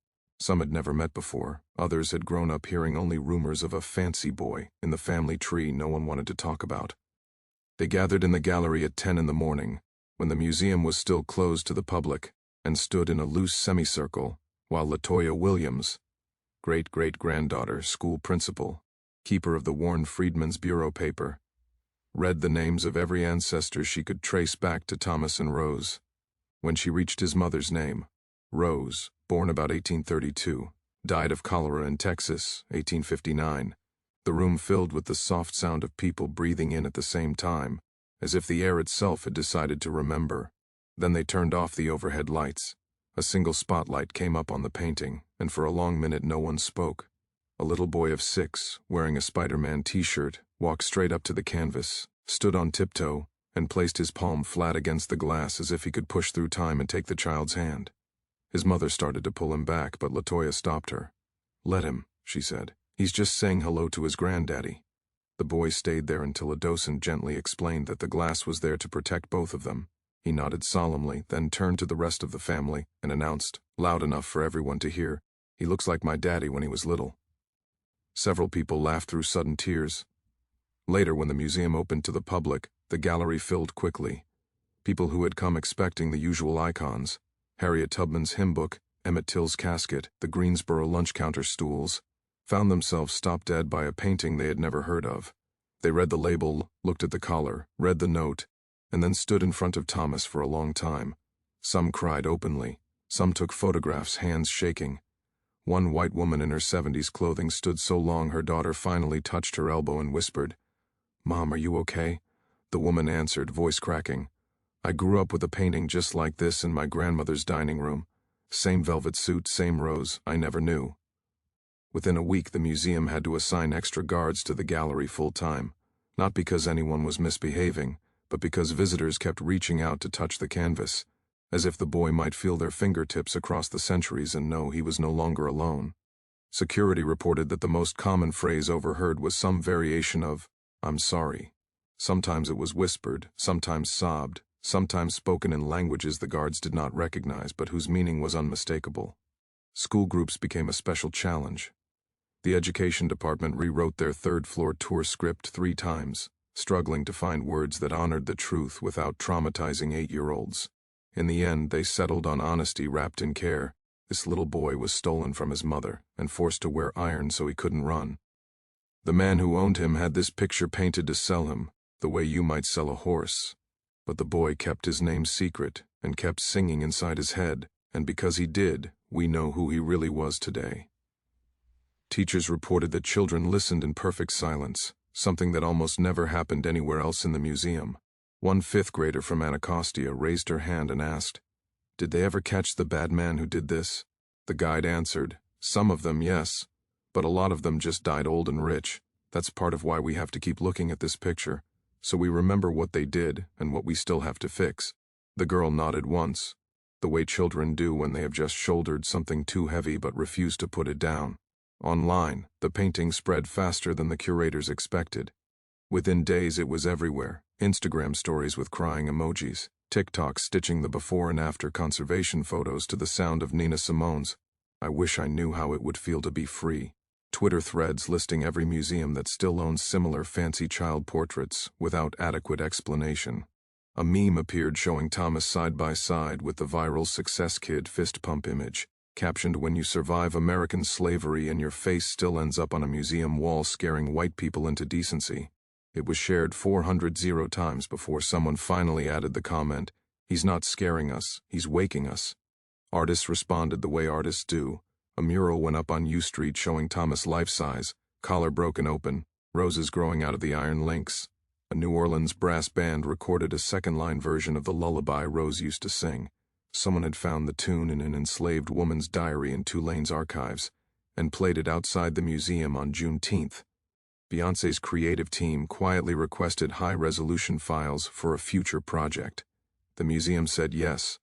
S1: Some had never met before. Others had grown up hearing only rumors of a fancy boy in the family tree no one wanted to talk about. They gathered in the gallery at 10 in the morning, when the museum was still closed to the public, and stood in a loose semicircle, while Latoya Williams, great-great-granddaughter, school principal, keeper of the Warren Freedman's bureau paper, read the names of every ancestor she could trace back to Thomas and Rose. When she reached his mother's name, Rose, born about 1832, died of cholera in Texas, 1859, the room filled with the soft sound of people breathing in at the same time, as if the air itself had decided to remember. Then they turned off the overhead lights. A single spotlight came up on the painting, and for a long minute no one spoke. A little boy of 6, wearing a Spider-Man t-shirt, walked straight up to the canvas, stood on tiptoe, and placed his palm flat against the glass as if he could push through time and take the child's hand. His mother started to pull him back, but Latoya stopped her. "Let him," she said. "He's just saying hello to his granddaddy." The boy stayed there until a docent gently explained that the glass was there to protect both of them. He nodded solemnly, then turned to the rest of the family and announced, loud enough for everyone to hear, "He looks like my daddy when he was little." Several people laughed through sudden tears. Later, when the museum opened to the public, the gallery filled quickly. People who had come expecting the usual icons: Harriet Tubman's hymn book, Emmett Till's casket, the Greensboro lunch counter stools, found themselves stopped dead by a painting they had never heard of. They read the label, looked at the collar, read the note, and then stood in front of Thomas for a long time. Some cried openly. Some took photographs, hands shaking. One white woman in her 70s clothing stood so long her daughter finally touched her elbow and whispered, "Mom, are you okay?" The woman answered, voice cracking, "I grew up with a painting just like this in my grandmother's dining room. Same velvet suit, same rose, I never knew." Within a week, the museum had to assign extra guards to the gallery full-time, not because anyone was misbehaving, but because visitors kept reaching out to touch the canvas, as if the boy might feel their fingertips across the centuries and know he was no longer alone. Security reported that the most common phrase overheard was some variation of, "I'm sorry." Sometimes it was whispered, sometimes sobbed, sometimes spoken in languages the guards did not recognize but whose meaning was unmistakable. School groups became a special challenge. The education department rewrote their third-floor tour script 3 times, struggling to find words that honored the truth without traumatizing 8-year-olds. In the end, they settled on honesty wrapped in care. This little boy was stolen from his mother and forced to wear iron so he couldn't run. The man who owned him had this picture painted to sell him, the way you might sell a horse. But the boy kept his name secret and kept singing inside his head, and because he did, we know who he really was today. Teachers reported that children listened in perfect silence, something that almost never happened anywhere else in the museum. One 5th grader from Anacostia raised her hand and asked, "Did they ever catch the bad man who did this?" The guide answered, "Some of them, yes, but a lot of them just died old and rich. That's part of why we have to keep looking at this picture, so we remember what they did and what we still have to fix." The girl nodded once, the way children do when they have just shouldered something too heavy but refuse to put it down. Online, the painting spread faster than the curators expected. Within days it was everywhere: Instagram stories with crying emojis, TikTok stitching the before and after conservation photos to the sound of Nina Simone's "I wish I knew how it would feel to be free." Twitter threads listing every museum that still owns similar fancy child portraits without adequate explanation. A meme appeared showing Thomas side by side with the viral Success Kid fist pump image, captioned, "When you survive American slavery and your face still ends up on a museum wall scaring white people into decency." It was shared 400 times before someone finally added the comment, "He's not scaring us, he's waking us." Artists responded the way artists do. A mural went up on U Street showing Thomas life-size, collar broken open, roses growing out of the iron links. A New Orleans brass band recorded a second-line version of the lullaby Rose used to sing. Someone had found the tune in an enslaved woman's diary in Tulane's archives and played it outside the museum on Juneteenth. Beyoncé's creative team quietly requested high-resolution files for a future project. The museum said yes.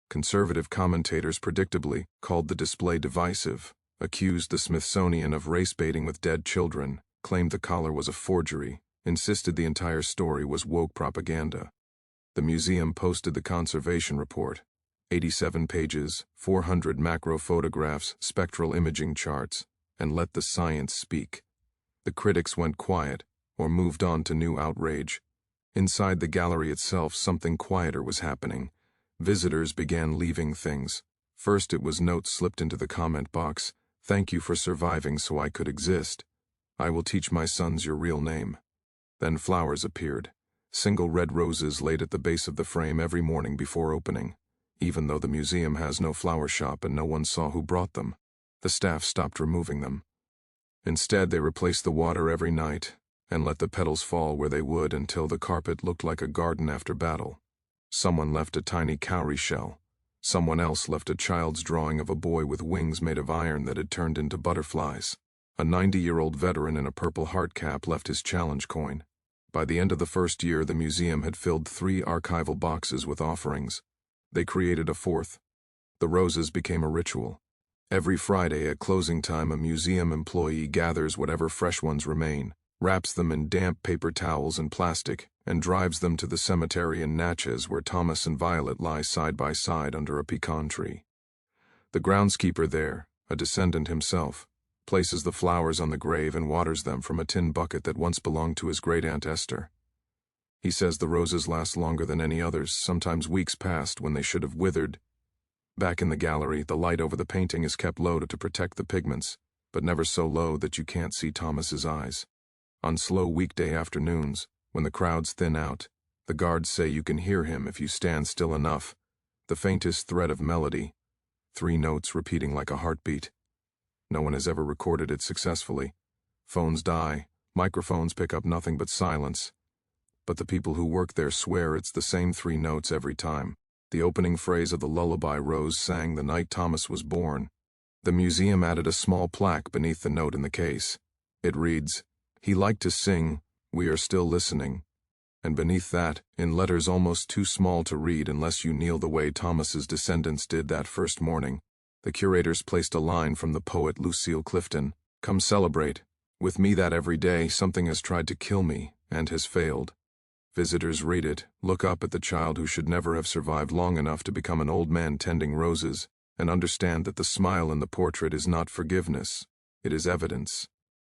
S1: Conservative commentators predictably called the display divisive, accused the Smithsonian of race-baiting with dead children, claimed the collar was a forgery, insisted the entire story was woke propaganda. The museum posted the conservation report: 87 pages, 400 macro photographs, spectral imaging charts, and let the science speak. The critics went quiet, or moved on to new outrage. Inside the gallery itself, something quieter was happening. Visitors began leaving things. First it was notes slipped into the comment box: "Thank you for surviving so I could exist. I will teach my sons your real name." Then flowers appeared. Single red roses laid at the base of the frame every morning before opening. Even though the museum has no flower shop and no one saw who brought them, the staff stopped removing them. Instead, they replaced the water every night and let the petals fall where they would until the carpet looked like a garden after battle. Someone left a tiny cowrie shell. Someone else left a child's drawing of a boy with wings made of iron that had turned into butterflies. A 90-year-old veteran in a purple heart cap left his challenge coin. By the end of the first year, the museum had filled 3 archival boxes with offerings. They created a 4th. The roses became a ritual. Every Friday at closing time, a museum employee gathers whatever fresh ones remain, wraps them in damp paper towels and plastic, and drives them to the cemetery in Natchez where Thomas and Violet lie side by side under a pecan tree. The groundskeeper there, a descendant himself, places the flowers on the grave and waters them from a tin bucket that once belonged to his great-aunt Esther. He says the roses last longer than any others, sometimes weeks past when they should have withered. Back in the gallery, the light over the painting is kept low to protect the pigments, but never so low that you can't see Thomas's eyes. On slow weekday afternoons, when the crowds thin out, the guards say you can hear him if you stand still enough, the faintest thread of melody, 3 notes repeating like a heartbeat. No one has ever recorded it successfully. Phones die, microphones pick up nothing but silence. But the people who work there swear it's the same 3 notes every time. The opening phrase of the lullaby Rose sang the night Thomas was born. The museum added a small plaque beneath the note in the case. It reads, "He liked to sing, we are still listening." And beneath that, in letters almost too small to read unless you kneel the way Thomas's descendants did that first morning, the curators placed a line from the poet Lucille Clifton, "Come celebrate. With me that every day something has tried to kill me, and has failed." Visitors read it, look up at the child who should never have survived long enough to become an old man tending roses, and understand that the smile in the portrait is not forgiveness, it is evidence.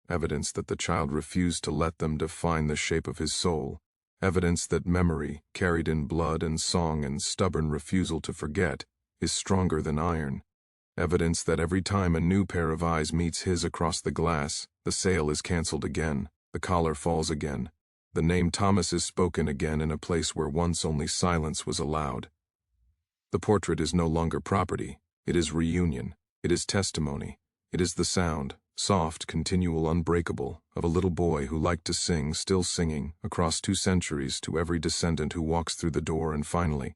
S1: Evidence that the child refused to let them define the shape of his soul. Evidence that memory, carried in blood and song and stubborn refusal to forget, is stronger than iron. Evidence that every time a new pair of eyes meets his across the glass, the sale is cancelled again, the collar falls again. The name Thomas is spoken again in a place where once only silence was allowed. The portrait is no longer property, it is reunion, it is testimony, it is the sound, soft, continual, unbreakable, of a little boy who liked to sing, still singing, across 2 centuries to every descendant who walks through the door and finally,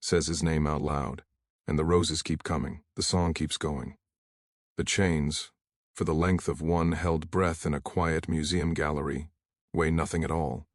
S1: says his name out loud. And the roses keep coming, the song keeps going. The chains, for the length of one held breath in a quiet museum gallery, weigh nothing at all.